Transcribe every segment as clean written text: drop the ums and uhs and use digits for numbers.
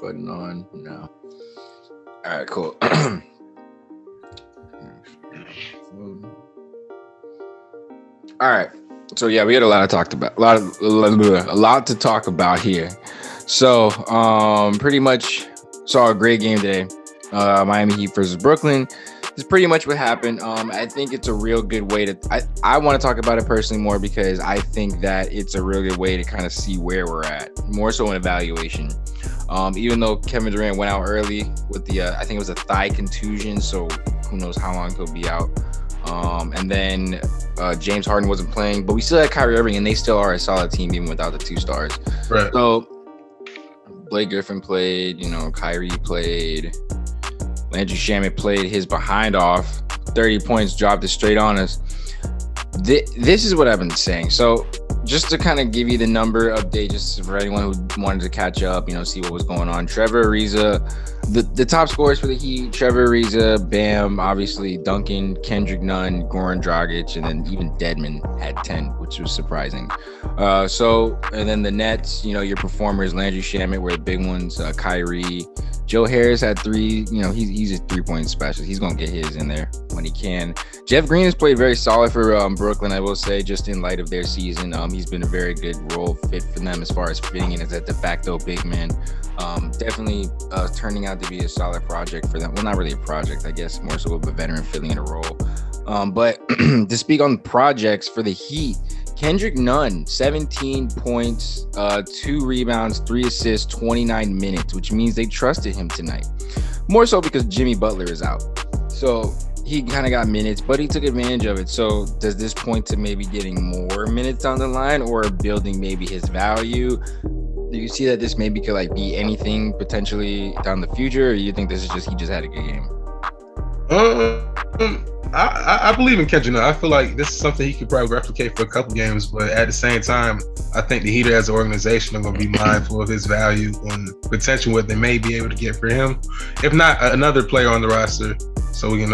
button on? No. All right, cool. All right. So yeah, we had a lot to talk about here. So pretty much saw a great game today. Miami Heat versus Brooklyn. This is pretty much what happened. I think it's a real good way to. I want to talk about it personally more because I think that it's a real good way to kind of see where we're at, more so an evaluation. Even though Kevin Durant went out early with the, I think it was a thigh contusion, so who knows how long he'll be out. And then James Harden wasn't playing, but we still had Kyrie Irving, and they still are a solid team even without the two stars. Right. So Blake Griffin played, Kyrie played, Landry Shamet played his behind off, 30 points, dropped it straight on us. This is what I've been saying. So just to kind of give you the number update, just for anyone who wanted to catch up, see what was going on. Trevor Ariza, the top scorers for the Heat, Trevor Ariza, Bam, obviously Duncan, Kendrick Nunn, Goran Dragic, and then even Dedmon had 10, which was surprising. And then the Nets, your performers, Landry Shamet were the big ones, Kyrie. Joe Harris had 3, he's a 3-point specialist. He's going to get his in there when he can. Jeff Green has played very solid for Brooklyn, I will say, just in light of their season. He's been a very good role fit for them as far as fitting in as a de facto big man. Definitely turning out to be a solid project for them. Well, not really a project, I guess, more so of a veteran filling in a role. But to speak on projects for the Heat, Kendrick Nunn, 17 points, 2 rebounds, 3 assists, 29 minutes, which means they trusted him tonight. More so because Jimmy Butler is out. So he kind of got minutes, but he took advantage of it. So does this point to maybe getting more minutes down the line or building maybe his value? Do you see that this maybe could be anything potentially down the future, or you think this is just he just had a good game? I believe in Kendrick Nunn. I feel like this is something he could probably replicate for a couple games, but at the same time, I think the Heat as an organization are going to be mindful of his value and potential what they may be able to get for him, if not another player on the roster, so we can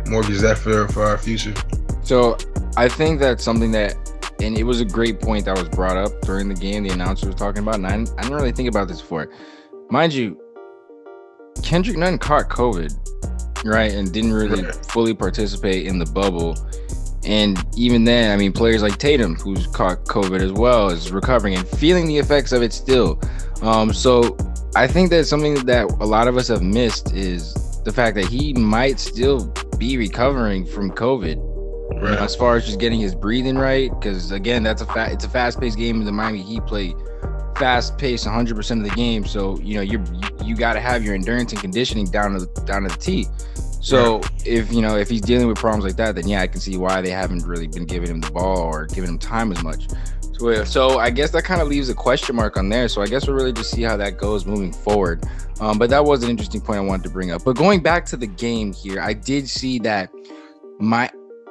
mortgage that for our future. So I think that's something that, and it was a great point that was brought up during the game. The announcer was talking about, and I didn't really think about this before. Mind you, Kendrick Nunn caught COVID, right, and didn't really fully participate in the bubble. And even then, players like Tatum, who's caught COVID as well, is recovering and feeling the effects of it still. So I think that's something that a lot of us have missed is the fact that he might still be recovering from COVID. Right. As far as just getting his breathing right, because again, it's a fast-paced game, and the Miami Heat play fast-paced 100% of the game. So you got to have your endurance and conditioning down to the T. So if he's dealing with problems like that, then yeah, I can see why they haven't really been giving him the ball or giving him time as much. So I guess that kind of leaves a question mark on there. So I guess we'll really just see how that goes moving forward. But that was an interesting point I wanted to bring up. But going back to the game here, I did see that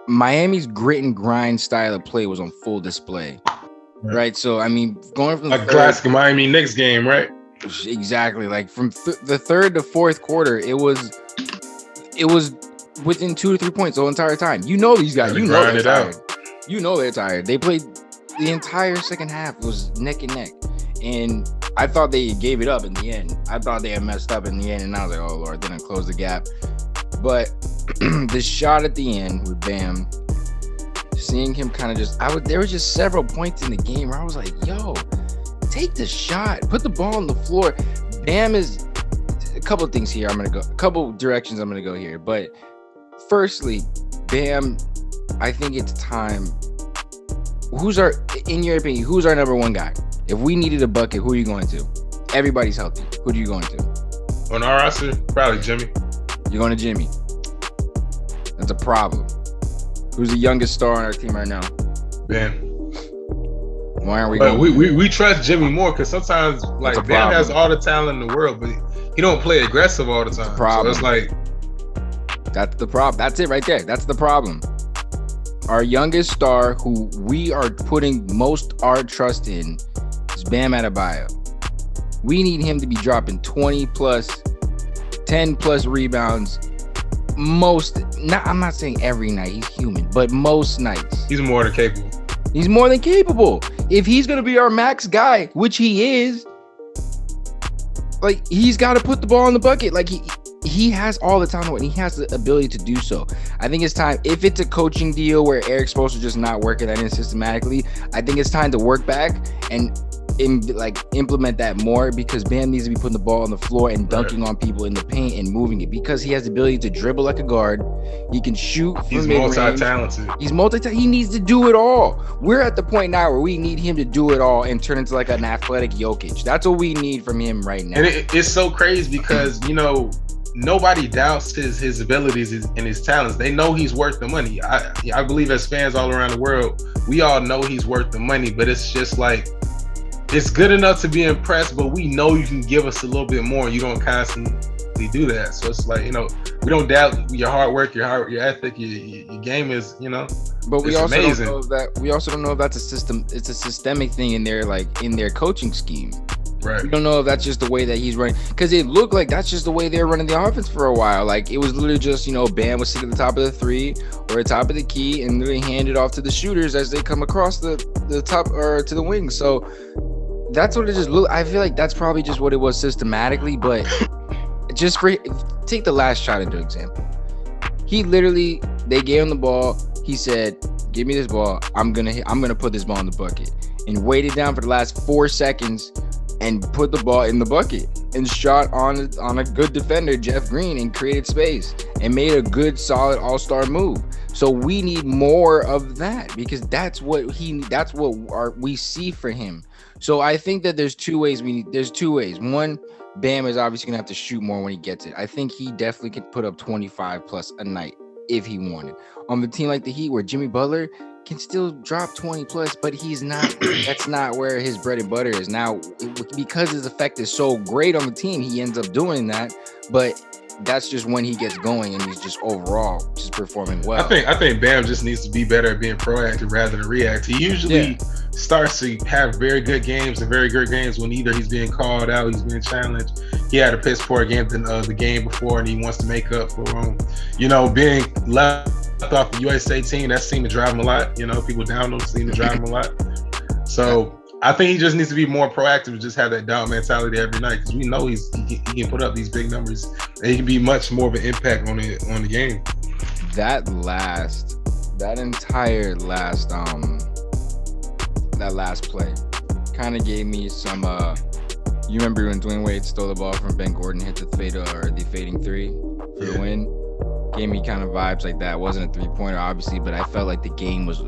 Miami's grit and grind style of play was on full display. Right. So, going from the classic Miami Knicks game, right? Exactly. From the third to fourth quarter, it was within 2 to 3 points the whole entire time. These guys, they're tired. They're tired. They played the entire second half. It was neck and neck. And I thought they gave it up in the end. I thought they had messed up in the end. And I was like, oh, Lord, didn't close the gap. But the shot at the end with Bam, seeing him kind of there was just several points in the game where I was like, yo, take the shot, put the ball on the floor. Bam is a couple of things here. A couple directions I'm going to go here. But firstly, Bam, I think it's time. In your opinion, who's our number one guy? If we needed a bucket, who are you going to? Everybody's healthy. Who are you going to? On our roster, probably Jimmy. You're going to Jimmy. That's a problem. Who's the youngest star on our team right now? Bam. Why aren't we going? We trust Jimmy more because sometimes Bam has all the talent in the world, but he don't play aggressive all the time. Problem. So it's that's the problem. That's it right there. That's the problem. Our youngest star, who we are putting most our trust in, is Bam Adebayo. We need him to be dropping 20 plus, 10 plus rebounds. I'm not saying every night, he's human, but most nights. He's more than capable. He's more than capable. If he's going to be our max guy, which he is, like he's got to put the ball in the bucket. Like he has all the talent and he has the ability to do so. I think it's time, if it's a coaching deal where Eric's supposed to just not working that in systematically, I think it's time to work back and implement that more, because Bam needs to be putting the ball on the floor and dunking on people in the paint and moving it, because he has the ability to dribble like a guard. He can shoot. He's multi-talented. He needs to do it all. We're at the point now where we need him to do it all and turn into like an athletic Jokic. That's what we need from him right now. And it's so crazy because, you know, nobody doubts his abilities and his talents. They know he's worth the money. I believe as fans all around the world, we all know he's worth the money, but it's just like, it's good enough to be impressed, but we know you can give us a little bit more. You don't constantly do that. So it's like, you know, we don't doubt your hard work, your ethic, your game is, you know. But we also amazing. don't know if that. We also don't know if that's a system. It's a systemic thing in their coaching scheme. Right. We don't know if that's just the way that he's running, because it looked like that's just the way they're running the offense for a while. Like it was literally just, you know, Bam was sitting at the top of the three or the top of the key and literally hand it off to the shooters as they come across the top or to the wing. So that's what it just looked. I feel like that's probably just what it was systematically. But just take the last shot into example. He literally, they gave him the ball. He said, "Give me this ball. I'm gonna put this ball in the bucket," and waited down for the last 4 seconds and put the ball in the bucket and shot on a good defender, Jeff Green, and created space and made a good, solid all-star move. So we need more of that, because that's what we see for him. So I think that there's two ways. One, Bam is obviously gonna have to shoot more when he gets it. I think he definitely could put up 25 plus a night if he wanted. On the team like the Heat, where Jimmy Butler can still drop 20 plus, but he's not. That's not where his bread and butter is now. Because his effect is so great on the team, he ends up doing that. But that's just when he gets going and he's just overall just performing well. I think Bam just needs to be better at being proactive rather than react. He usually starts to have very good games and very good games when either he's being called out, he's being challenged. He had a piss poor game than the game before, and he wants to make up for being left off the USA team. That seemed to drive him a lot. You know, people down him seem to drive him a lot. So I think he just needs to be more proactive and just have that down mentality every night, because we know he can put up these big numbers and he can be much more of an impact on the game. That entire last play kind of gave me some you remember when Dwayne Wade stole the ball from Ben Gordon, hit the fading three for the win? Gave me kind of vibes like that. It wasn't a 3-pointer obviously, but I felt like the game was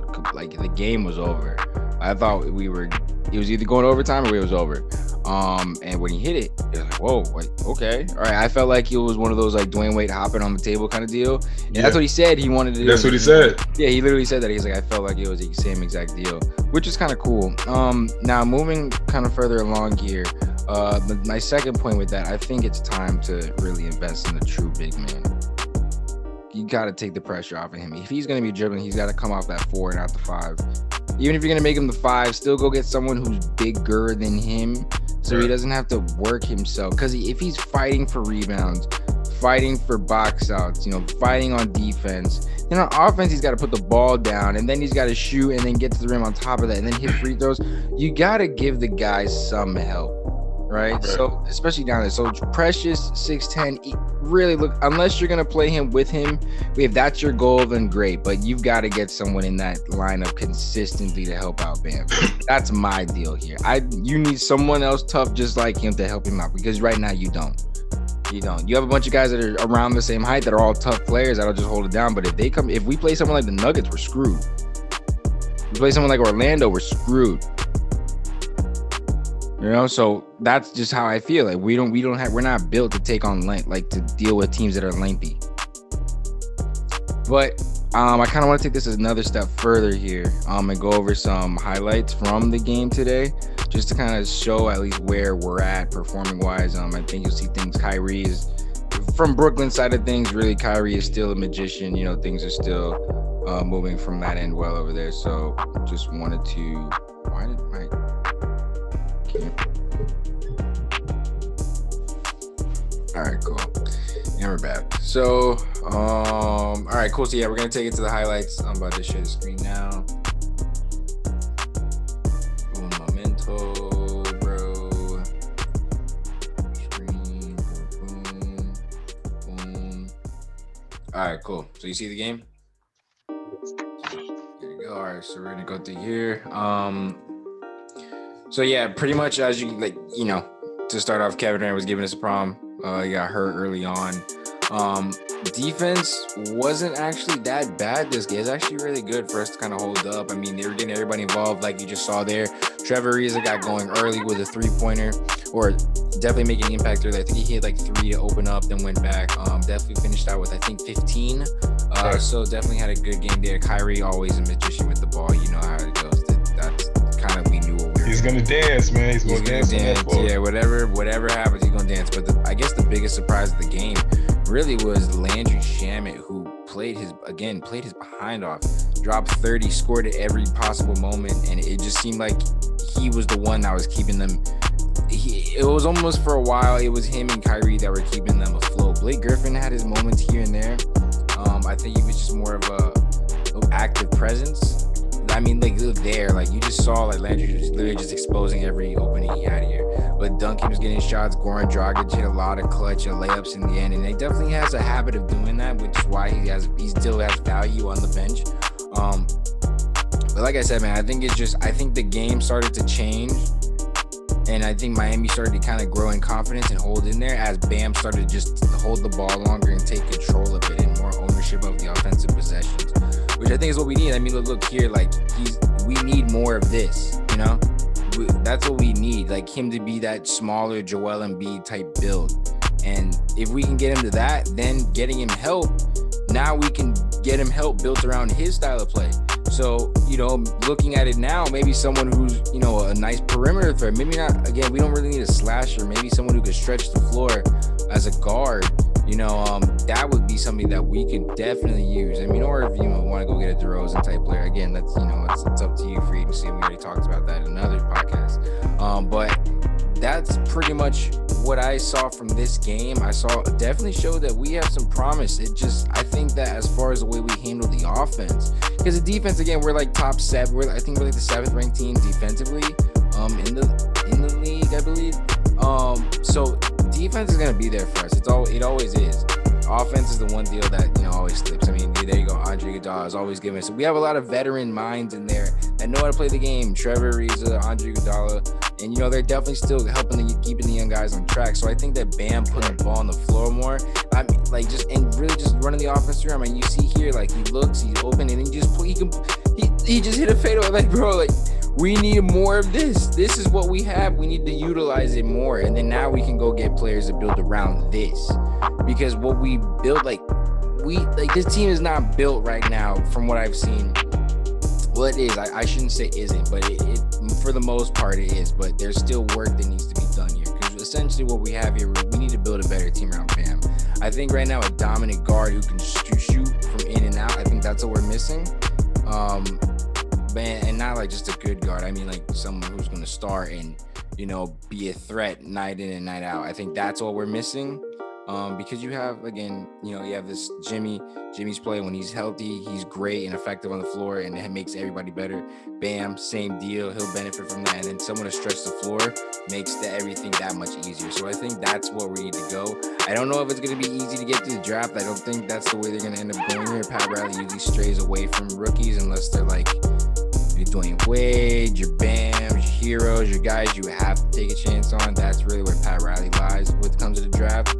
over. I thought it was either going overtime or it was over. And when he hit it was like, whoa, like, okay, all right. I felt like it was one of those like Dwayne Wade hopping on the table kind of deal. And that's what he said he wanted to do. That's what he said. Yeah, he literally said that. He's like, I felt like it was the same exact deal, which is kind of cool. Now moving kind of further along here, my second point with that, I think it's time to really invest in a true big man. You got to take the pressure off of him. If he's going to be dribbling, he's got to come off that 4 and not the 5. Even if you're going to make him the 5, still go get someone who's bigger than him so he doesn't have to work himself. Because if he's fighting for rebounds, fighting for box outs, fighting on defense, then on offense, he's got to put the ball down, and then he's got to shoot and then get to the rim on top of that and then hit free throws. You got to give the guy some help. Right? So especially down there. So Precious 6'10", really look, unless you're gonna play him with him, if that's your goal, then great. But you've got to get someone in that lineup consistently to help out Bam. That's my deal here. You need someone else tough just like him to help him out, because right now you don't. You have a bunch of guys that are around the same height that are all tough players that'll just hold it down. But if we play someone like the Nuggets, we're screwed. We play someone like Orlando, we're screwed. So that's just how I feel. Like we're not built to take on length, like to deal with teams that are lengthy. But I kind of want to take this another step further here and go over some highlights from the game today, just to kind of show at least where we're at performing wise. I think you'll see things. Kyrie is, from Brooklyn side of things, really Kyrie is still a magician. Things are still moving from that end well over there. So just wanted to. Why did my all right, cool. And we're back. So, all right, cool. So yeah, we're gonna take it to the highlights. I'm about to share the screen now. Un momento, bro. Screen right, cool. So you see the game? There you go. All right, so we're gonna go through here. So yeah, pretty much as you to start off, Kevin Durant was giving us a problem. He got hurt early on. Defense wasn't actually that bad this game. It's actually really good for us to kind of hold up. I mean, they were getting everybody involved, like you just saw there. Trevor Ariza got going early with a 3-pointer, or definitely making an impact there. I think he hit like 3 to open up, then went back. Definitely finished out with, I think, 15. So definitely had a good game there. Kyrie always a magician with the ball. You know how it goes. That's kind of, we knew what we were. He's gonna dance, man. He's gonna dance. Yeah, whatever happens, he's gonna dance. But I guess the biggest surprise of the game really was Landry Shamet, who played his behind off, dropped 30, scored at every possible moment, and it just seemed like he was the one that was keeping them. It was almost for a while, it was him and Kyrie that were keeping them afloat. Blake Griffin had his moments here and there. I think he was just more of a active presence. I mean, like, there, like, you just saw, like, Landry was literally just exposing every opening he had here. But Duncan was getting shots. Goran Dragic hit a lot of clutch layups in the end, and he definitely has a habit of doing that, which is why he still has value on the bench. But like I said, man, I think the game started to change, and I think Miami started to kind of grow in confidence and hold in there as Bam started to just hold the ball longer and take control of it and more ownership of the offensive possessions, which I think is what we need. I mean, look here, like, we need more of this, you know? That's what we need, like him to be that smaller Joel Embiid type build. And if we can get him to that, then getting him help, now we can get him help built around his style of play. So, looking at it now, maybe someone who's, a nice perimeter threat, maybe not, again, we don't really need a slasher, maybe someone who could stretch the floor as a guard, that would be something that we could definitely use. I mean, or if you want to go get a DeRozan type player, again, that's, it's up to you, free agency. We already talked about that in another podcast. But that's pretty much what I saw from this game. Definitely showed that we have some promise. I think that as far as the way we handle the offense, because the defense, again, we're like top 7. I think we're like the 7th ranked team defensively in the league, I believe. So defense is gonna be there for us. It always is. Offense is the one deal that always slips. I mean, there you go. Andre Iguodala is always giving. So we have a lot of veteran minds in there that know how to play the game. Trevor Ariza, Andre Iguodala, and they're definitely still keeping the young guys on track. So I think that Bam putting the ball on the floor more, I mean, like, just running the offense through. I mean, you see here, like, he looks, he's open, and he just hit a fadeaway. Like, bro, like, we need more of this. This is what we have. We need to utilize it more. And then now we can go get players to build around this. Because what we built, this team is not built right now from what I've seen. Well, it is. I shouldn't say isn't, but it for the most part it is. But there's still work that needs to be done here. Because essentially what we have here, we need to build a better team around Bam. I think right now a dominant guard who can shoot from in and out, I think that's what we're missing. And not like just a good guard. I mean, like someone who's going to start and, be a threat night in and night out. I think that's what we're missing. Because you have, again, you have this Jimmy's play when he's healthy, he's great and effective on the floor, and it makes everybody better. Bam, same deal, he'll benefit from that. And then someone to stretch the floor makes everything that much easier. So I think that's where we need to go. I don't know if it's going to be easy to get to the draft. I don't think that's the way they're going to end up going here. Pat Riley usually strays away from rookies unless they're like your Dwayne Wade, your Bam, your heroes, your guys you have to take a chance on. That's really where Pat Riley lies when it comes to the draft.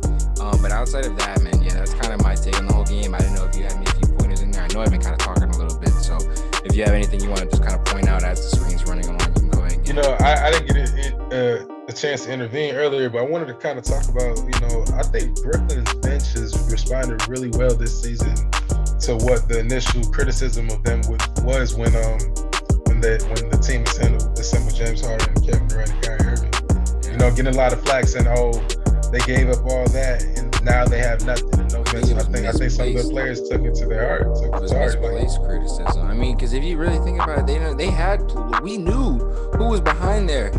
But outside of that, man, yeah, that's kind of my take on the whole game. I don't know if you had a few pointers in there. I know I've been kind of talking a little bit, so if you have anything you want to just kind of point out as the screen's running along, you can go ahead. I didn't get a chance to intervene earlier, but I wanted to kind of talk about, I think Brooklyn's bench has responded really well this season to what the initial criticism of them was when the team assembled James Harden, Kevin Durant, and Kyrie Irving. Getting a lot of flack saying, they gave up all that and now they have nothing and no bench. I think some of the players took it to their heart. It was misplaced criticism. I mean, because if you really think about it, we knew who was behind there,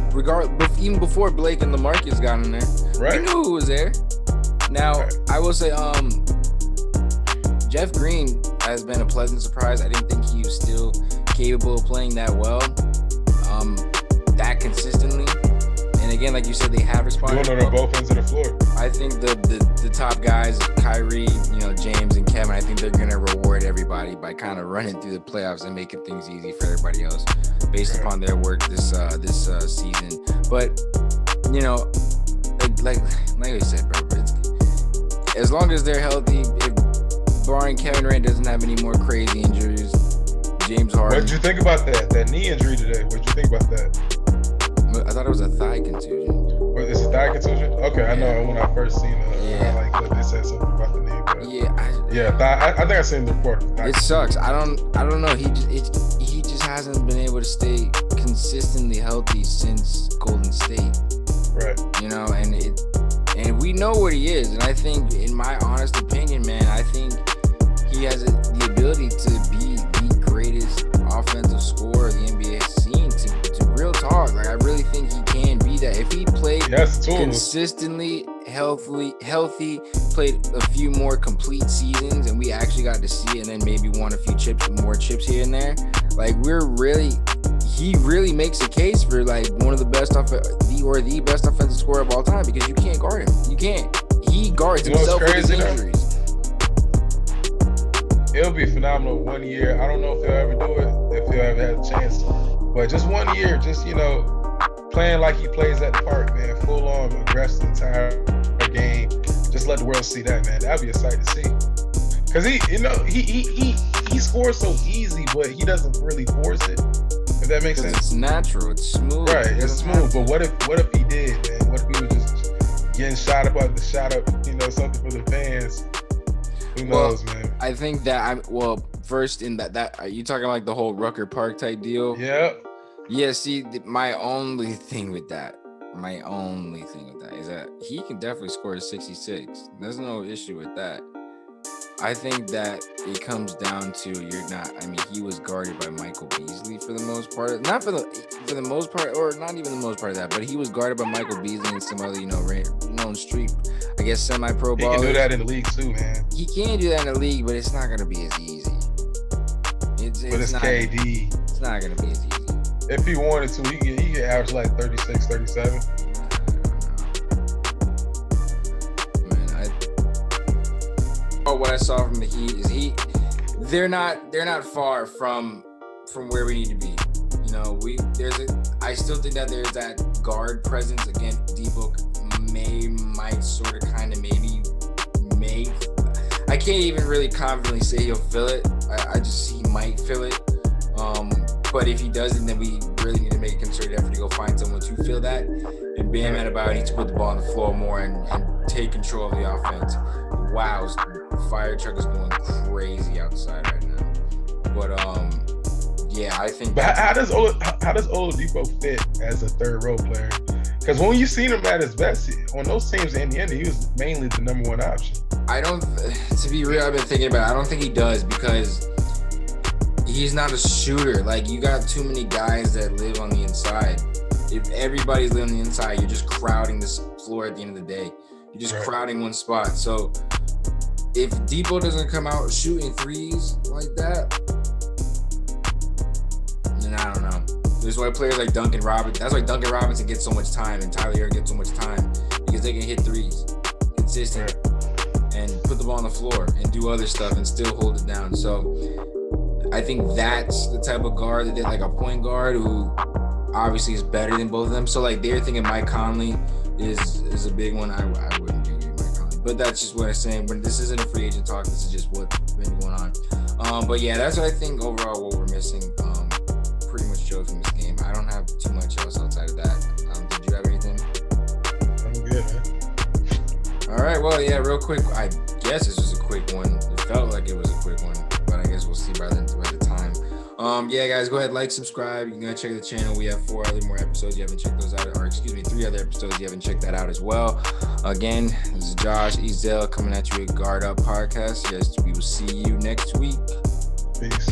even before Blake and LaMarcus got in there. Right. We knew who was there. Now, right. I will say, Jeff Green has been a pleasant surprise. I didn't think he was still capable of playing that well, that consistently. And And again, like you said, they have responded. Doing it on both ends of the floor. I think the top guys, Kyrie, James and Kevin, I think they're gonna reward everybody by kind of running through the playoffs and making things easy for everybody else based upon their work this season. But like I said, bro, as long as they're healthy, if barring Kevin Durant doesn't have any more crazy injuries, James Harden. What did you think about that knee injury today? What did you think about that? I thought it was a thigh contusion. Well, it's a thigh contusion? Okay, I know when I first seen it, they said something about the knee. But I think I seen the report. It sucks. I don't know. He just hasn't been able to stay consistently healthy since Golden State. Right. And we know what he is. And I think, in my honest opinion, man, I think he has the ability to be the greatest offensive scorer the NBA has seen. To real talk, like I really think he can be that if he played consistently, healthy, played a few more complete seasons, and we actually got to see it, and then maybe won a few more chips here and there. Like he really makes a case for like one of the best the best offensive scorer of all time, because you can't guard him. You can't. He guards himself with his injuries. It'll be phenomenal 1 year. I don't know if he'll ever do it, if he'll ever have a chance. But just 1 year, just, playing like he plays at the park, man. Full on, aggressive entire game. Just let the world see that, man. That'd be a sight to see. Because he scores so easy, but he doesn't really force it. If that makes sense. It's natural. It's smooth. Right, it's smooth. But what if he did, man? What if he was just getting shot up, something for the fans? Who knows, man? I think that first in that are you talking like the whole Rucker Park type deal? Yeah. Yeah, see, my only thing with that is that he can definitely score 66. There's no issue with that. I think that it comes down to he was guarded by Michael Beasley for the most part. Not for the most part, or not even the most part of that, but he was guarded by Michael Beasley and some other, known street, I guess, semi-pro ballers. He can do that in the league too, man. He can do that in the league, but it's not going to be as easy. It's KD. It's not going to be as easy. If he wanted to, he could average like 36, 37. What I saw from the Heat is they're not far from where we need to be. I still think that there's that guard presence. Again, D-Book might sort of kind of maybe I can't even really confidently say he'll fill it. He might fill it. But if he doesn't, then we really need to make a concerted effort to go find someone to fill that. And Bam Adebayo needs to put the ball on the floor more and take control of the offense. Wow, the fire truck is going crazy outside right now. But I think. But how does Oladipo fit as a third role player? Because when you seen him at his best on those teams in the end, he was mainly the number one option. To be real, I've been thinking about it. I don't think he does, because he's not a shooter. Like, you got too many guys that live on the inside. If everybody's living on the inside, you're just crowding this floor at the end of the day. You're just crowding one spot. So if Depot doesn't come out shooting threes like that, then I don't know. That's why players like Duncan Robinson gets so much time, and Tyler Hero gets so much time, because they can hit threes consistent and put the ball on the floor and do other stuff and still hold it down. So I think that's the type of guard that did, like a point guard who obviously is better than both of them. So like they're thinking Mike Conley is a big one. I wouldn't give you Mike Conley, but that's just what I'm saying. But this isn't a free agent talk. This is just what's been going on. But yeah, that's what I think overall what we're missing. Pretty much showed from this game. I don't have too much else outside of that. Did you have anything? I'm good, man. All right. Well, yeah. Real quick. I guess it's just a quick one. It felt like it was a quick one, but I guess we'll see by the time. Yeah, guys, go ahead, like, subscribe. You can go check the channel. We have 4 other more episodes. You haven't checked those out, or 3 other episodes. You haven't checked that out as well. Again, this is Josh Ezel coming at you with Guard Up Podcast. Yes, we will see you next week. Peace.